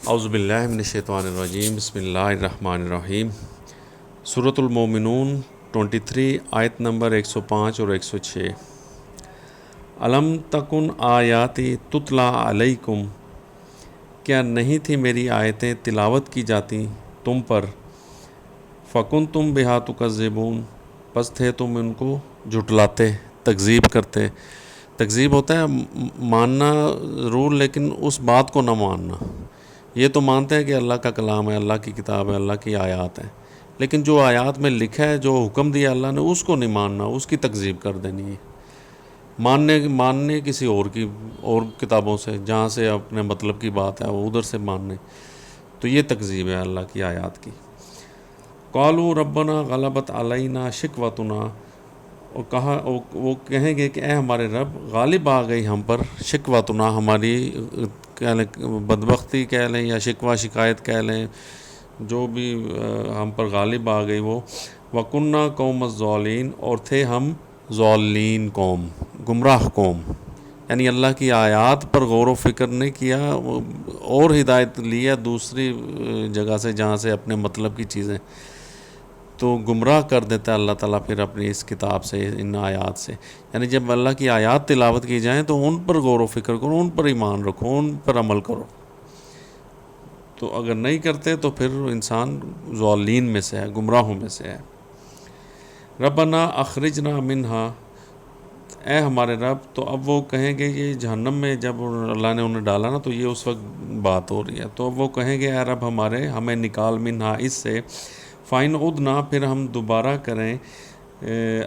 اعوذ باللہ من الشیطان الرجیم، بسم اللہ الرحمن الرحیم۔ سورۃ المومنون 23 آیت نمبر 105 اور 106۔ الم تکن آیاتی تتلا علیکم، کیا نہیں تھی میری آیتیں تلاوت کی جاتی تم پر؟ فکن تم بہا تکذبون، پس تھے تم ان کو جھٹلاتے، تکذیب کرتے۔ تکذیب ہوتا ہے ماننا ضرور لیکن اس بات کو نہ ماننا۔ یہ تو مانتے ہیں کہ اللہ کا کلام ہے، اللہ کی کتاب ہے، اللہ کی آیات ہیں، لیکن جو آیات میں لکھا ہے، جو حکم دیا اللہ نے، اس کو نہیں ماننا، اس کی تکذیب کر دینی ہے۔ ماننے کسی اور کتابوں سے، جہاں سے اپنے مطلب کی بات ہے وہ ادھر سے ماننے، تو یہ تکذیب ہے اللہ کی آیات کی۔ قالوا ربنا غلبت علینا شقوتنا، اور وہ کہیں گے کہ اے ہمارے رب، غالب آ گئی ہم پر شقوتنا، ہماری کہہ لیں بدبختی کہہ لیں یا شکوہ شکایت کہہ لیں، جو بھی ہم پر غالب آ گئی وہ۔ وَكُنَّا قَوْمَ الضَّالِينَ، اور تھے ہم ضالین قوم، گمراہ قوم، یعنی اللہ کی آیات پر غور و فکر نہیں کیا اور ہدایت لیا دوسری جگہ سے جہاں سے اپنے مطلب کی چیزیں، تو گمراہ کر دیتا ہے اللہ تعالیٰ پھر اپنی اس کتاب سے، ان آیات سے۔ یعنی جب اللہ کی آیات تلاوت کی جائیں تو ان پر غور و فکر کرو، ان پر ایمان رکھو، ان پر عمل کرو۔ تو اگر نہیں کرتے تو پھر انسان ضالین میں سے ہے، گمراہوں میں سے ہے۔ ربنا اخرجنا منہا، اے ہمارے رب، تو اب وہ کہیں گے، یہ جہنم میں جب اللہ نے انہیں ڈالا نا، تو یہ اس وقت بات ہو رہی ہے، تو اب وہ کہیں گے اے رب ہمارے، ہمیں نکال منہا، اس سے۔ فَإِنْ عُدْنَا، پھر ہم دوبارہ کریں،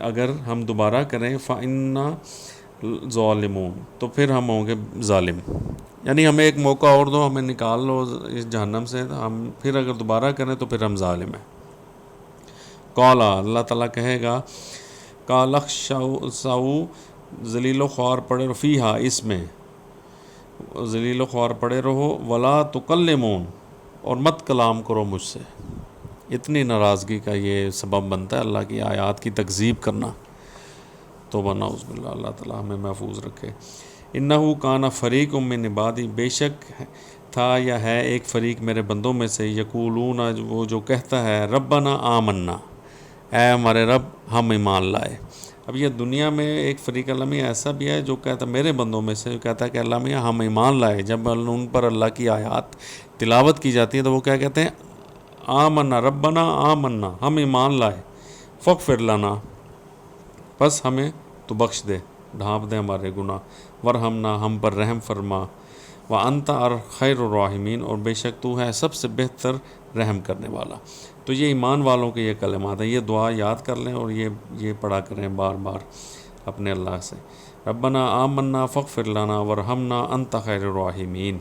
اگر ہم دوبارہ کریں، فَإِنَّا ظَالِمُونَ، تو پھر ہم ہوں گے ظالم۔ یعنی ہمیں ایک موقع اور دو، ہمیں نکال لو اس جہنم سے، ہم پھر اگر دوبارہ کریں تو پھر ہم ظالم ہیں۔ قَالَ، اللہ تعالیٰ کہے گا، قَالَ اخْسَئُوا، ذلیل و خوار پڑے رہو، فیہا، اس میں ذلیل و خوار پڑے رہو، وَلَا تُكَلِّمُونَ، اور مت کلام کرو مجھ سے۔ اتنی ناراضگی کا یہ سبب بنتا ہے اللہ کی آیات کی تکذیب کرنا۔ توبہ نعوذ باللہ، اللہ تعالیٰ ہمیں محفوظ رکھے۔ انہو کان فریق من عبادی، بے شک تھا یا ہے ایک فریق میرے بندوں میں سے، یقولون، وہ جو کہتا ہے، ربنا آمنا، اے ہمارے رب ہم ایمان لائے۔ اب یہ دنیا میں ایک فریق اللہ میاں ایسا بھی ہے جو کہتا ہے، میرے بندوں میں سے جو کہتا ہے کہ اللہ میاں ہم ایمان لائے۔ جب ان پر اللہ کی آیات تلاوت کی جاتی ہے تو وہ کیا کہتے ہیں، آمنا ربنا آمنا، ہم ایمان لائے، فغفر لنا، پس ہمیں تو بخش دے، ڈھانپ دے ہمارے گناہ، ورحمنا، ہم پر رحم فرما، وانت خیر الراحمین، اور بے شک تو ہے سب سے بہتر رحم کرنے والا۔ تو یہ ایمان والوں کے یہ کلمات ہیں، یہ دعا یاد کر لیں اور یہ پڑھا کریں بار بار اپنے اللہ سے، ربنا آمنا فغفر لنا ورحمنا انت خیر الراحمین۔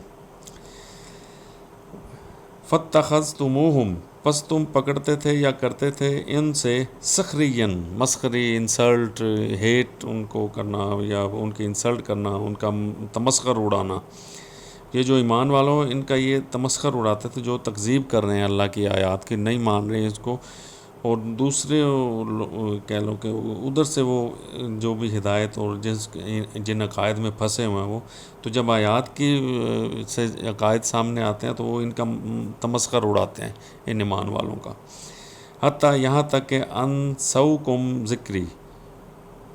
فاتخذتموہم، پس تم پکڑتے تھے یا کرتے تھے ان سے، سخرین، مسخری، انسلٹ، ہیٹ ان کو کرنا یا ان کی انسلٹ کرنا، ان کا تمسخر اڑانا۔ یہ جو ایمان والوں، ان کا یہ تمسخر اڑاتے تھے جو تکذیب کر رہے ہیں اللہ کی آیات کی، نہیں مان رہے ہیں اس کو، اور دوسرے کہہ لو کہ ادھر سے وہ جو بھی ہدایت اور جن عقائد میں پھنسے ہوئے ہیں وہ، تو جب آیات کی سے عقائد سامنے آتے ہیں تو وہ ان کا تمسخر اڑاتے ہیں ان ایمان والوں کا۔ حتیٰ، یہاں تک کہ انسوکم ذکری،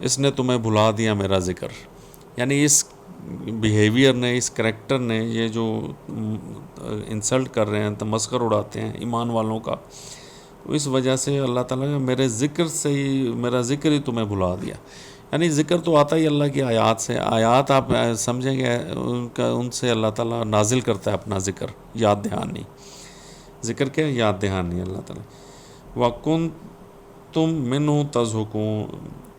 اس نے تمہیں بھلا دیا میرا ذکر۔ یعنی اس بیہیویئر نے، اس کریکٹر نے، یہ جو انسلٹ کر رہے ہیں، تمسخر اڑاتے ہیں ایمان والوں کا، اس وجہ سے اللہ تعالیٰ نے میرے ذکر سے ہی، میرا ذکر ہی تمہیں بھلا دیا۔ یعنی ذکر تو آتا ہی اللہ کی آیات سے، آیات آپ سمجھیں گے ان سے اللہ تعالیٰ نازل کرتا ہے اپنا ذکر، یاد دہانی۔ ذکر کیا؟ یاد دہانی اللہ تعالیٰ۔ وَكُنْتُمْ مِنْهُ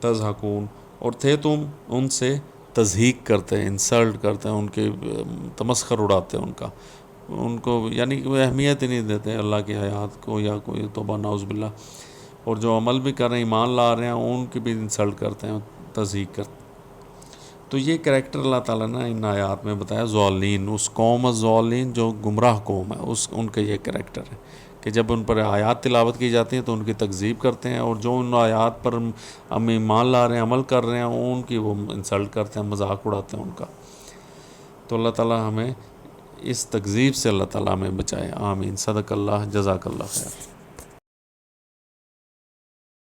تَضْحَكُونَ، اور تھے تم ان سے تضحیک کرتے، انسلٹ کرتے، ان کے تمسخر اڑاتے ان کا، ان کو یعنی کوئی اہمیت ہی نہیں دیتے اللہ کی آیات کو، یا کوئی توبہ نعوذ باللہ، اور جو عمل بھی کر رہے ہیں، ایمان لا رہے ہیں، ان کی بھی انسلٹ کرتے ہیں، تضحیک کرتے ہیں۔ تو یہ کریکٹر اللہ تعالیٰ نے ان آیات میں بتایا، ضالین، اس قوم ضالین جو گمراہ قوم ہے، ان کا یہ کریکٹر ہے کہ جب ان پر آیات تلاوت کی جاتی ہیں تو ان کی تکذیب کرتے ہیں، اور جو ان آیات پر ہم ایمان لا رہے ہیں، عمل کر رہے ہیں، ان کی وہ انسلٹ کرتے ہیں، مذاق اڑاتے ہیں ان کا۔ تو اللہ تعالیٰ ہمیں اس تکذیب سے اللہ تعالیٰ ہمیں بچائے. آمین. صدق اللہ. جزاک اللہ خیر.